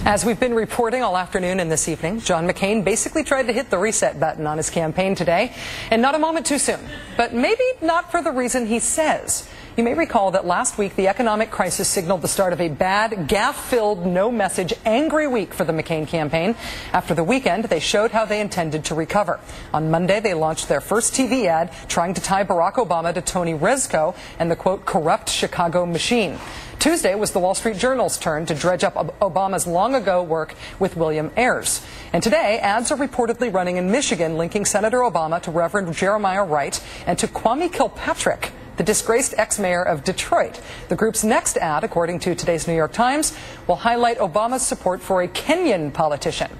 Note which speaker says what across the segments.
Speaker 1: As we've been reporting all afternoon and this evening, John McCain basically tried to hit the reset button on his campaign today, and not a moment too soon. But maybe not for the reason he says. You may recall that last week the economic crisis signaled the start of a bad, gaffe-filled, no-message, angry week for the McCain campaign. After the weekend, they showed how they intended to recover. On Monday, they launched their first TV ad trying to tie Barack Obama to Tony Rezko and the, quote, corrupt Chicago machine. Tuesday was the Wall Street Journal's turn to dredge up Obama's long-ago work with William Ayers. And today, ads are reportedly running in Michigan linking Senator Obama to Reverend Jeremiah Wright and to Kwame Kilpatrick, the disgraced ex-mayor of Detroit. The group's next ad, according to today's New York Times, will highlight Obama's support for a Kenyan politician.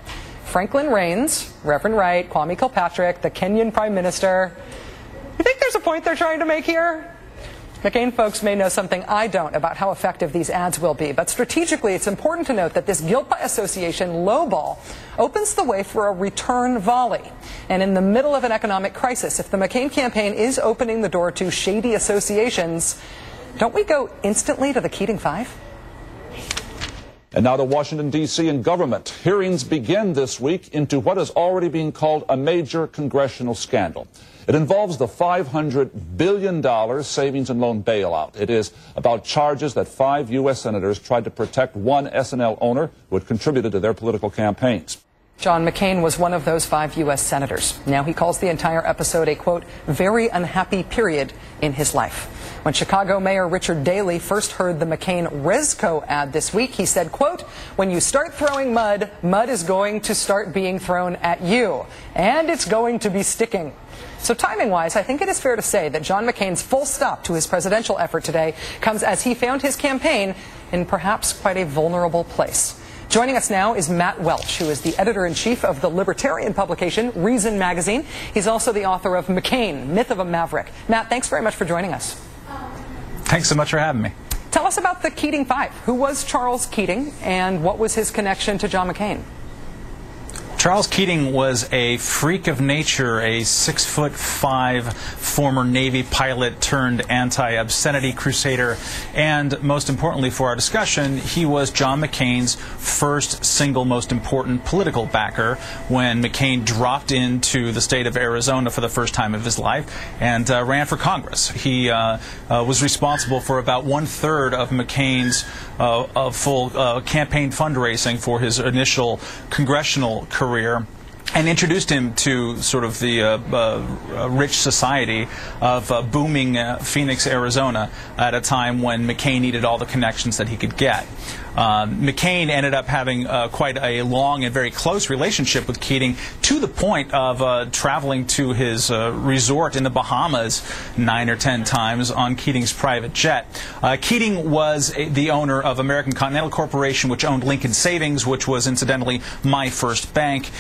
Speaker 1: Franklin Raines, Reverend Wright, Kwame Kilpatrick, the Kenyan Prime Minister. You think there's a point they're trying to make here? McCain folks may know something I don't about how effective these ads will be, but strategically it's important to note that this guilt by association lowball opens the way for a return volley. And in the middle of an economic crisis, if the McCain campaign is opening the door to shady associations, don't we go instantly to the Keating Five?
Speaker 2: And now to Washington, D.C. and government. Hearings begin this week into what is already being called a major congressional scandal. It involves the $500 billion savings and loan bailout. It is about charges that 5 U.S. senators tried to protect one S&L owner who had contributed to their political campaigns.
Speaker 1: John McCain was one of those 5 U.S. senators. Now he calls the entire episode a, quote, very unhappy period in his life. When Chicago Mayor Richard Daley first heard the McCain-Rezko ad this week, he said, quote, when you start throwing mud, mud is going to start being thrown at you, and it's going to be sticking. So timing-wise, I think it is fair to say that John McCain's full stop to his presidential effort today comes as he found his campaign in perhaps quite a vulnerable place. Joining us now is Matt Welch, who is the editor-in-chief of the libertarian publication Reason Magazine. He's also the author of McCain, Myth of a Maverick. Matt, thanks very much for joining us.
Speaker 3: Thanks so much for having me.
Speaker 1: Tell us about the Keating Five. Who was Charles Keating, and what was his connection to John McCain?
Speaker 3: Charles Keating was a freak of nature, a 6'5" former Navy pilot turned anti-obscenity crusader, and most importantly for our discussion, he was John McCain's first single most important political backer when McCain dropped into the state of Arizona for the first time of his life and ran for Congress. He was responsible for about 1/3 of McCain's full campaign fundraising for his initial congressional career, and introduced him to sort of the rich society of booming Phoenix, Arizona, at a time when McCain needed all the connections that he could get. McCain ended up having quite a long and very close relationship with Keating, to the point of traveling to his resort in the Bahamas 9 or 10 times on Keating's private jet. Keating was the owner of American Continental Corporation, which owned Lincoln Savings, which was incidentally my first bank.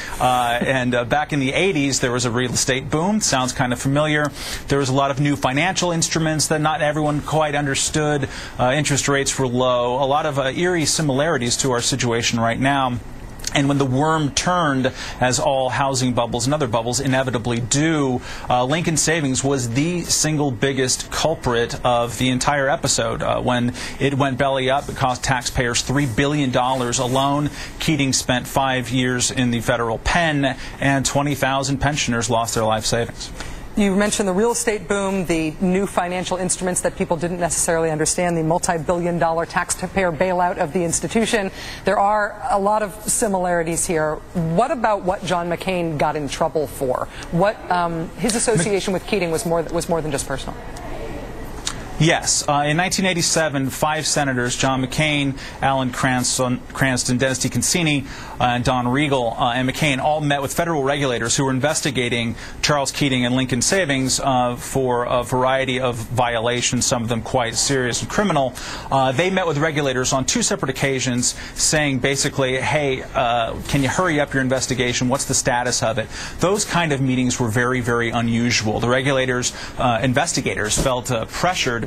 Speaker 3: And back in the 80s, there was a real estate boom. Sounds kind of familiar. There was a lot of new financial instruments that not everyone quite understood. Interest rates were low. A lot of eerie similarities to our situation right now. And when the worm turned, as all housing bubbles and other bubbles inevitably do, Lincoln Savings was the single biggest culprit of the entire episode. When it went belly up, it cost taxpayers $3 billion alone. Keating spent 5 years in the federal pen, and 20,000 pensioners lost their life savings.
Speaker 1: You mentioned the real estate boom, the new financial instruments that people didn't necessarily understand, the multi-billion-dollar taxpayer bailout of the institution. There are a lot of similarities here. What about what John McCain got in trouble for? What his association with Keating was more than just personal.
Speaker 3: Yes. In 1987, 5 senators, John McCain, Alan Cranston, Dennis DeConcini, and Don Regal, and McCain, all met with federal regulators who were investigating Charles Keating and Lincoln Savings for a variety of violations, some of them quite serious and criminal. They met with regulators on 2 separate occasions saying basically, hey, can you hurry up your investigation? What's the status of it? Those kind of meetings were very, very unusual. The regulators, investigators felt pressured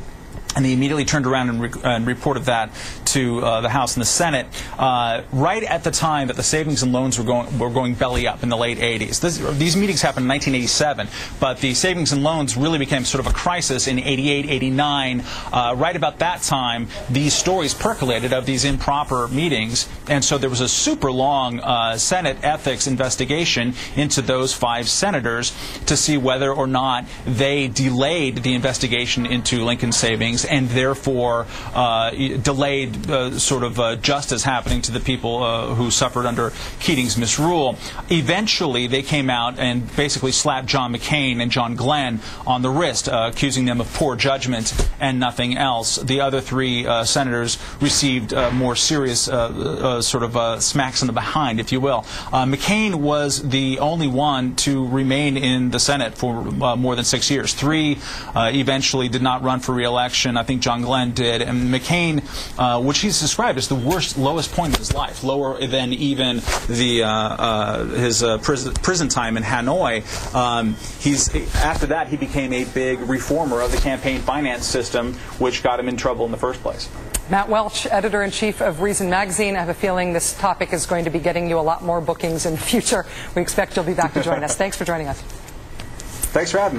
Speaker 3: and they immediately turned around and reported that to the House and the Senate, right at the time that the savings and loans were going belly up in the late 80s. These meetings happened in 1987, but the savings and loans really became sort of a crisis in 88, 89. Right about that time, these stories percolated of these improper meetings, and so there was a super long Senate ethics investigation into those 5 senators to see whether or not they delayed the investigation into Lincoln savings and therefore delayed justice happening to the people who suffered under Keating's misrule. Eventually, they came out and basically slapped John McCain and John Glenn on the wrist, accusing them of poor judgment and nothing else. The other 3 senators received more serious smacks in the behind, if you will. McCain was the only one to remain in the Senate for more than 6 years. 3 eventually did not run for re-election. I think John Glenn did. And McCain, which he's described as the lowest point of his life, lower than even his prison time in Hanoi. After that, he became a big reformer of the campaign finance system, which got him in trouble in the first place.
Speaker 1: Matt Welch, editor-in-chief of Reason Magazine. I have a feeling this topic is going to be getting you a lot more bookings in the future. We expect you'll be back to join us. Thanks for joining us.
Speaker 3: Thanks for having me.